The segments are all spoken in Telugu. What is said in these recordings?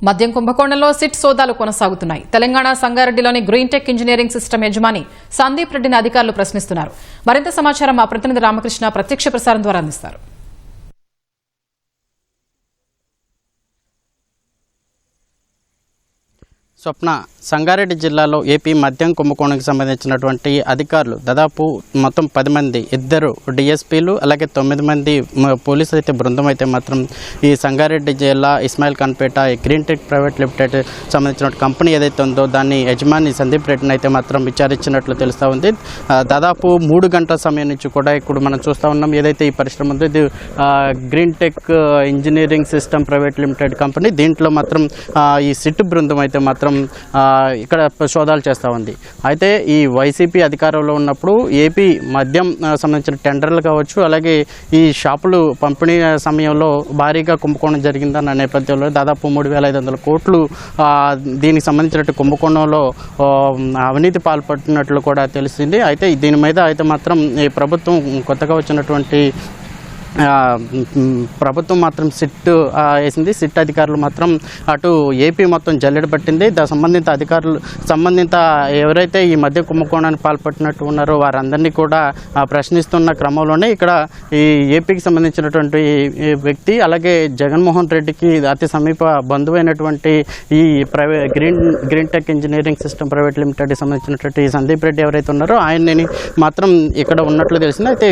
మద్యం కుంభకోణంలో సిట్ సోదాలు కొనసాగుతున్నాయి. తెలంగాణ సంగారెడ్డిలోని గ్రీన్ టెక్ ఇంజనీరింగ్ సిస్టమ్ యజమాని సందీప్ రెడ్డిని అధికారులు ప్రశ్నిస్తున్నారు. మరింత సమాచారం మా ప్రతినిధి రామకృష్ణ ప్రత్యక్ష ప్రసారం ద్వారా అందిస్తారు. స్వప్న, సంగారెడ్డి జిల్లాలో ఏపీ మద్యం కుంభకోణానికి సంబంధించినటువంటి అధికారులు దాదాపు మొత్తం 10 మంది, 2 డిఎస్పీలు అలాగే 9 మంది పోలీసులు అయితే బృందం అయితే మాత్రం ఈ సంగారెడ్డి జిల్లా Ismail Khanpet green tech private limited సంబంధించిన కంపెనీ ఏదైతే ఉందో దాన్ని యజమాని సందీప్ రెడ్డిని అయితే మాత్రం విచారించినట్లు తెలుస్తూ ఉంది. దాదాపు 3 గంటల సమయం నుంచి కూడా ఇప్పుడు మనం చూస్తూ ఉన్నాం. ఏదైతే ఈ పరిశ్రమ ఉందో ఇది green tech engineering system private limited company. దీంట్లో మాత్రం ఈ సిట్ బృందం అయితే మాత్రం ఇక్కడ సోదాలు చేస్తూ ఉంది. అయితే ఈ వైసీపీ అధికారంలో ఉన్నప్పుడు ఏపీ మద్యం సంబంధించిన టెండర్లు కావచ్చు, అలాగే ఈ షాపులు పంపిణీ సమయంలో భారీగా కుంభకోణం జరిగిందన్న నేపథ్యంలో దాదాపు 3,500 కోట్లు దీనికి సంబంధించిన కుంభకోణంలో అవినీతి పాల్పడుతున్నట్లు కూడా తెలిసింది. అయితే దీని మీద అయితే మాత్రం ఈ ప్రభుత్వం కొత్తగా వచ్చినటువంటి ప్రభుత్వం మాత్రం సిట్ వేసింది. సిట్ అధికారులు మాత్రం అటు ఏపీ మొత్తం జల్లెడ పట్టింది. సంబంధిత ఎవరైతే ఈ మధ్య కుంభకోణానికి పాల్పట్టినట్టు ఉన్నారో వారందరినీ కూడా ప్రశ్నిస్తున్న క్రమంలోనే ఇక్కడ ఈ ఏపీకి సంబంధించినటువంటి వ్యక్తి, అలాగే జగన్మోహన్ రెడ్డికి అతి సమీప బంధువైనటువంటి ఈ green tech engineering system private లిమిటెడ్కి సంబంధించినటువంటి సందీప్ రెడ్డి ఎవరైతే ఉన్నారో ఆయన్ని మాత్రం ఇక్కడ ఉన్నట్లు తెలిసింది. అయితే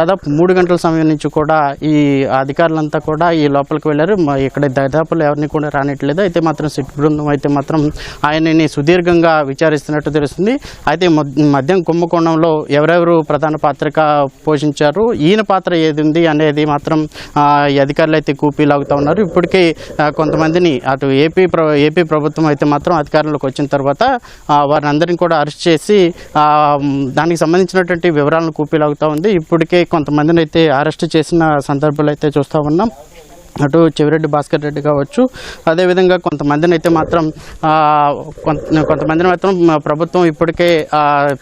దాదాపు 3 గంటల సమయం నుంచి కూడా ఈ అధికారులంతా కూడా ఈ లోపలికి వెళ్ళారు. ఇక్కడ దాదాపులో ఎవరిని కూడా రానిట్లేదు. అయితే మాత్రం సిట్ బృందం అయితే మాత్రం ఆయనని సుదీర్ఘంగా విచారిస్తున్నట్టు తెలుస్తుంది. అయితే మద్యం కుంభకోణంలో ఎవరెవరు ప్రధాన పాత్ర పోషించారు, ఈయన పాత్ర ఏది ఉంది అనేది మాత్రం ఈ అధికారులు అయితే కూపీలాగుతూ ఉన్నారు. ఇప్పటికే కొంతమందిని అటు ఏపీ ప్రభుత్వం అయితే మాత్రం అధికారంలోకి వచ్చిన తర్వాత వారిని అందరినీ కూడా అరెస్ట్ చేసి దానికి సంబంధించినటువంటి వివరాలను కూపీలాగుతూ ఉంది. ఇప్పటికే కొంతమందిని అయితే అరెస్ట్ చేసిన సందర్భాలు అయితే చూస్తూ ఉన్నాం. అటు చెవిరెడ్డి భాస్కర్ రెడ్డి కావచ్చు, అదేవిధంగా కొంతమందిని అయితే మాత్రం ప్రభుత్వం ఇప్పటికే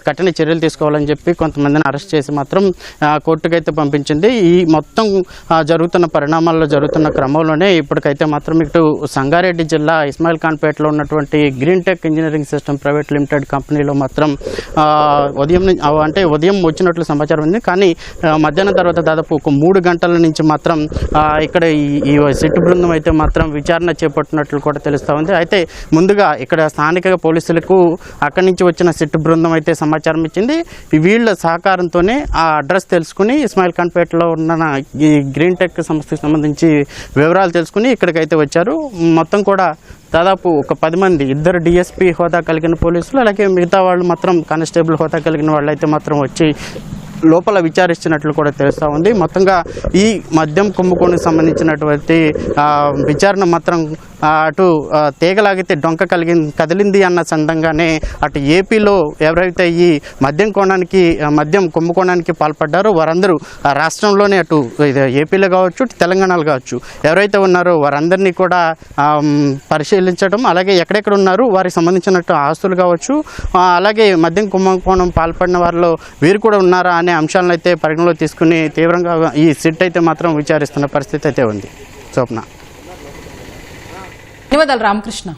కఠిన చర్యలు తీసుకోవాలని చెప్పి కొంతమందిని అరెస్ట్ చేసి మాత్రం కోర్టుకైతే పంపించింది. ఈ మొత్తం జరుగుతున్న పరిణామాల్లో జరుగుతున్న క్రమంలోనే ఇప్పటికైతే మాత్రం ఇటు సంగారెడ్డి జిల్లా ఇస్మాయిల్ ఖాన్పేటలో ఉన్నటువంటి green tech engineering system private limited కంపెనీలో మాత్రం ఉదయం వచ్చినట్లు సమాచారం ఉంది. కానీ మధ్యాహ్నం తర్వాత దాదాపు ఒక 3 గంటల నుంచి మాత్రం ఇక్కడ ఈ సిట్ బృందం అయితే మాత్రం విచారణ చేపట్టినట్లు కూడా తెలుస్తూ ఉంది. అయితే ముందుగా ఇక్కడ స్థానిక పోలీసులకు అక్కడి నుంచి వచ్చిన సిట్ బృందం అయితే సమాచారం ఇచ్చింది. వీళ్ళ సహకారంతోనే ఆ అడ్రస్ తెలుసుకుని ఇస్మాయిల్ ఖాన్పేటలో ఉన్న ఈ గ్రీన్ టెక్ సంస్థకి సంబంధించి వివరాలు తెలుసుకుని ఇక్కడికైతే వచ్చారు. మొత్తం కూడా దాదాపు ఒక 10 మంది, 2 డిఎస్పీ హోదా కలిగిన పోలీసులు, అలాగే మిగతా వాళ్ళు మాత్రం కానిస్టేబుల్ హోదా కలిగిన వాళ్ళు అయితే మాత్రం వచ్చి లోపల విచారిస్తున్నట్లు కూడా తెలుస్తూ ఉంది. మొత్తంగా ఈ మద్యం కుంభకోణానికి సంబంధించినటువంటి విచారణ మాత్రం అటు తీగలాగితే డొంక కదిలింది అన్న సందంగానే అటు ఏపీలో ఎవరైతే ఈ మద్యం కుంభకోణానికి పాల్పడ్డారో వారందరూ రాష్ట్రంలోనే అటు ఏపీలో కావచ్చు, తెలంగాణలో కావచ్చు ఎవరైతే ఉన్నారో వారందరినీ కూడా పరిశీలించడం, అలాగే ఎక్కడెక్కడ ఉన్నారు వారికి సంబంధించినట్టు ఆస్తులు కావచ్చు, అలాగే మద్యం కుంభకోణం పాల్పడిన వారిలో వీరు కూడా ఉన్నారా అనే అంశాలను అయితే పరిగణలో తీసుకుని తీవ్రంగా ఈ సిట్ అయితే మాత్రం విచారిస్తున్న పరిస్థితి అయితే ఉంది. స్వప్న. ధన్యవాదాలు రామకృష్ణ.